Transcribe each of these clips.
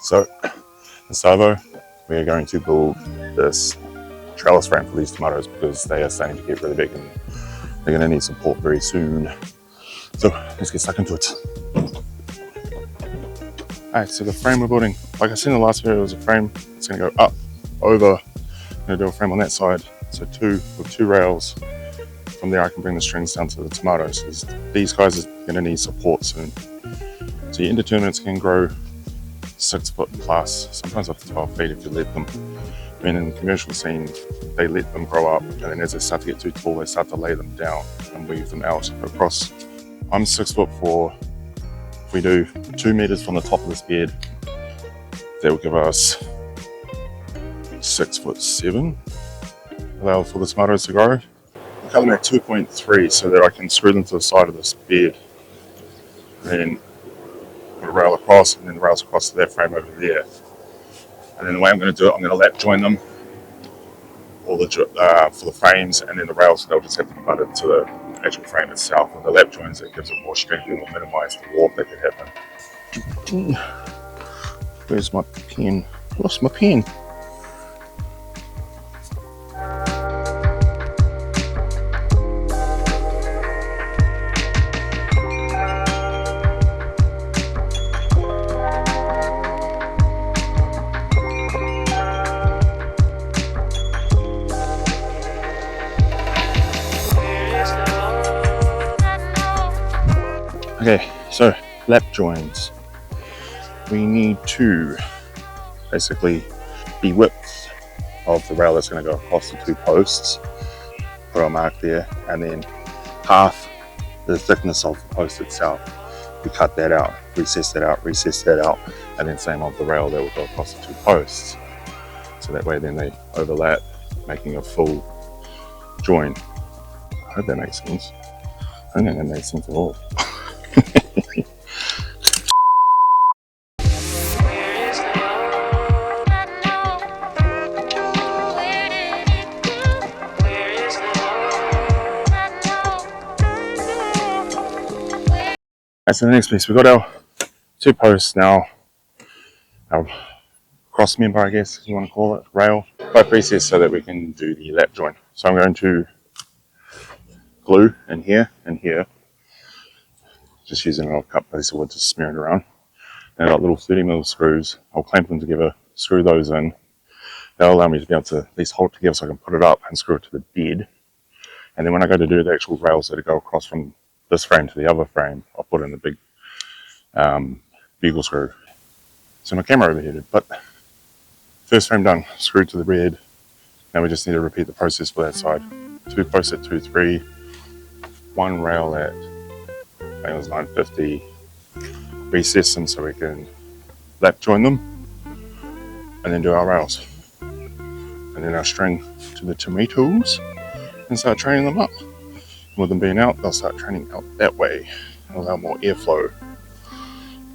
So in Savo, we are going to build this trellis frame for these tomatoes because they are starting to get really big and they're going to need support very soon. So let's get stuck into it. Alright, so the frame we're building, like I said in the last video, it was a frame. It's going to go up, over. I'm going to do a frame on that side. So with two rails. From there I can bring the strings down to the tomatoes. These guys are going to need support soon. So your indeterminates can grow 6 foot plus, sometimes up to 12 feet if you let them. I mean, in the commercial scene, they let them grow up, and then as they start to get too tall, they start to lay them down and weave them out across. I'm 6'4". If we do 2 meters from the top of this bed, that will give us 6'7". Allow for the tomatoes to grow. I'm coming at 2.3 so that I can screw them to the side of this bed. And then put a rail across, and then the rails across to that frame over there. And then the way I'm going to do it, I'm going to lap join them for the frames, and then the rails, they'll just have to be butted to the actual frame itself. With the lap joins, it gives it more strength and will minimize the warp that could happen. Where's my pen? Lost my pen. Okay, so lap joins. We need to basically the width of the rail that's going to go across the 2 posts. Put a mark there, and then half the thickness of the post itself. We cut that out, recess that out, and then same of the rail that will go across the 2 posts. So that way then they overlap, making a full join. I hope that makes sense. I don't think that makes sense at all. So the next piece, we've got our 2 posts now, our cross member, I guess you want to call it, rail, both recessed so that we can do the lap joint. So I'm going to glue in here and here, just using an old cut piece of wood to smear it around. And I've got little 30mm screws. I'll clamp them together, screw those in. That'll allow me to be able to at least hold it together so I can put it up and screw it to the bed. And then when I go to do the actual rails that go across from this frame to the other frame, I'll put in the big bugle screw. So my camera overheated, but first frame done, screwed to the bed. Now we just need to repeat the process for that side. 2 posts at 2.3, 1 rail at, I think it was 950. Recess them so we can lap join them, and then do our rails. And then our string to the tomatoes and start training them up. With them being out, they'll start training out that way and allow more airflow.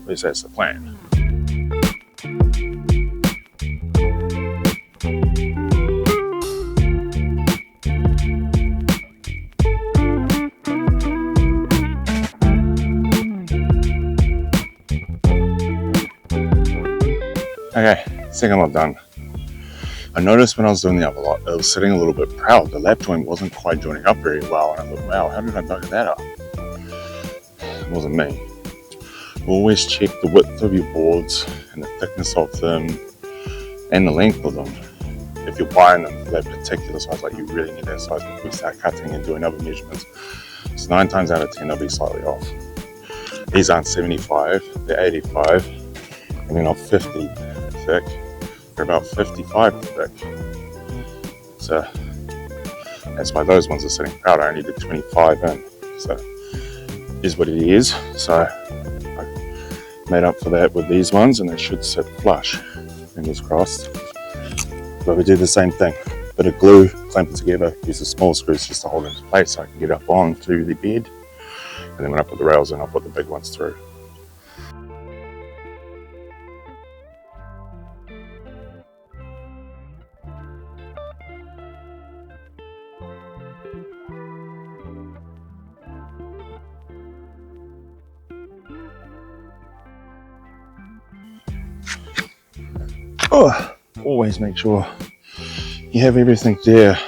At least that's the plan. Okay, second lot done. I noticed when I was doing the other lot, it was sitting a little bit proud. The lap joint wasn't quite joining up very well, and I thought, wow, how did I bugger that up? It wasn't me. Always check the width of your boards and the thickness of them and the length of them. If you're buying them for that particular size, like you really need that size before you start cutting and doing other measurements. So 9 times out of 10, they'll be slightly off. These aren't 75, they're 85, and they're not 50 thick. They're about 55 thick. So that's why those ones are sitting proud. I only did 25 in. So is what it is. So I made up for that with these ones, and they should sit flush. Fingers crossed. But we do the same thing. Bit of glue, clamp it together, use the small screws just to hold it into place so I can get up onto the bed. And then when I put the rails in, I'll put the big ones through. Oh, always make sure you have everything there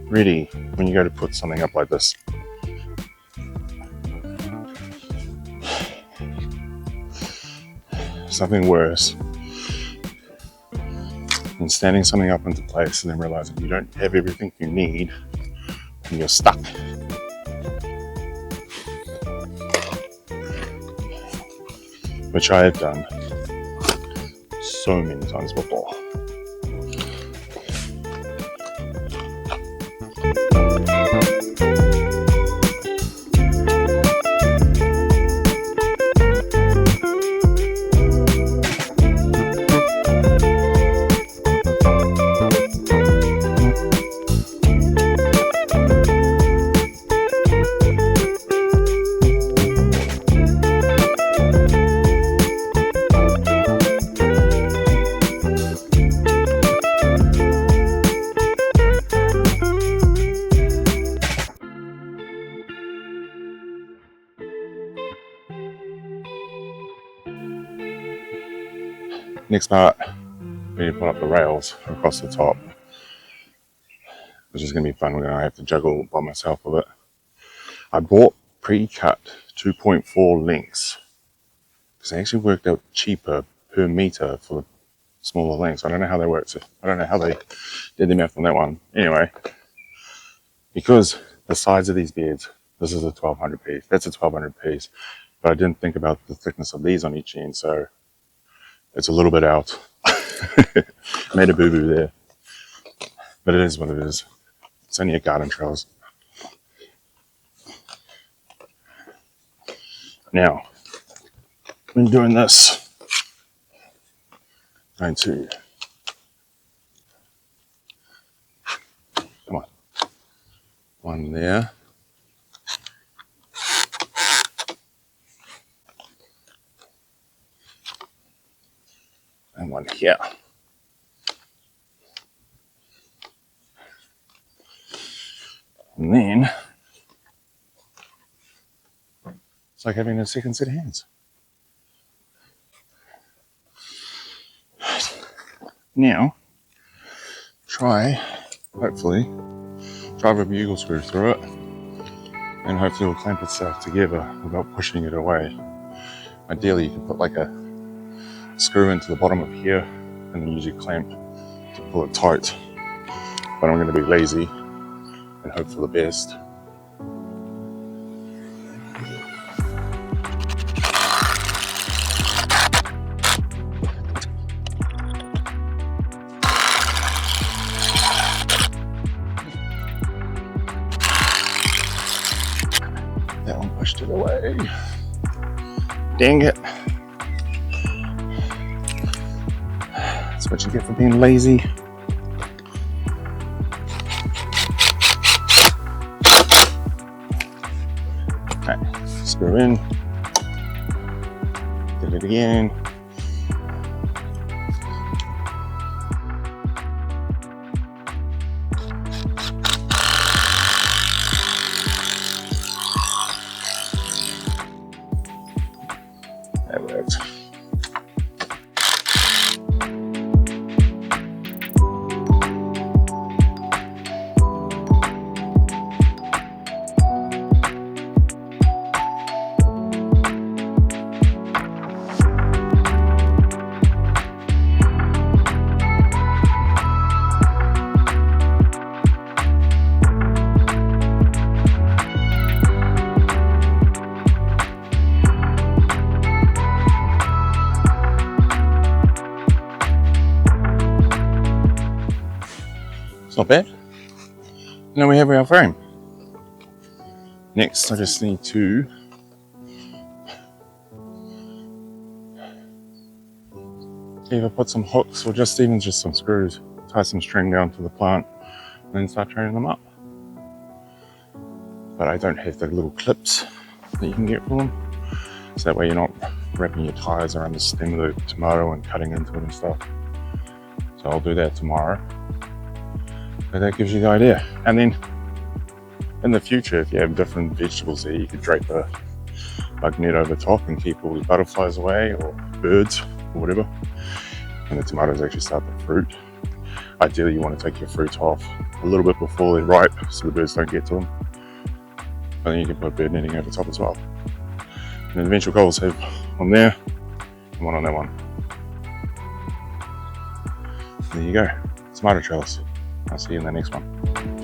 ready when you go to put something up like this. Something worse than standing something up into place and then realizing you don't have everything you need and you're stuck. Which I have done so many times before. Next part, we need to put up the rails across the top, which is going to be fun. We're going to have to juggle by myself with it. I bought pre-cut 2.4 lengths because they actually worked out cheaper per meter for the smaller lengths. I don't know how they worked. I don't know how they did the math on that one. Anyway, because the size of these beds, this is a 1200 piece, that's a 1200 piece, but I didn't think about the thickness of these on each end, so it's a little bit out. Made a boo-boo there. But it is what it is. It's only a garden trellis. Now, when doing this, I'm going to, come on, one there. And one here. And then it's like having a second set of hands. Now, hopefully, drive a bugle screw through it, and hopefully it will clamp itself together without pushing it away. Ideally, you can put like a screw into the bottom of here and then use your clamp to pull it tight. But I'm going to be lazy and hope for the best. That one pushed it away. Dang it. That's what you get for being lazy. Alright, screw in. Did it again. That worked. It's not bad. Now we have our frame. Next, I just need to either put some hooks or just some screws, tie some string down to the plant, and then start training them up. But I don't have the little clips that you can get for them, so that way you're not wrapping your tires around the stem of the tomato and cutting into it and stuff. So I'll do that tomorrow. But that gives you the idea. And then in the future, if you have different vegetables there, you could drape a bug net over top and keep all the butterflies away, or birds, or whatever. and the tomatoes actually start to fruit. Ideally, you want to take your fruits off a little bit before they're ripe so the birds don't get to them. But then you can put bird netting over top as well. And then the ventral goals have one there and one on that one. There you go, tomato trellis. I'll see you in the next one.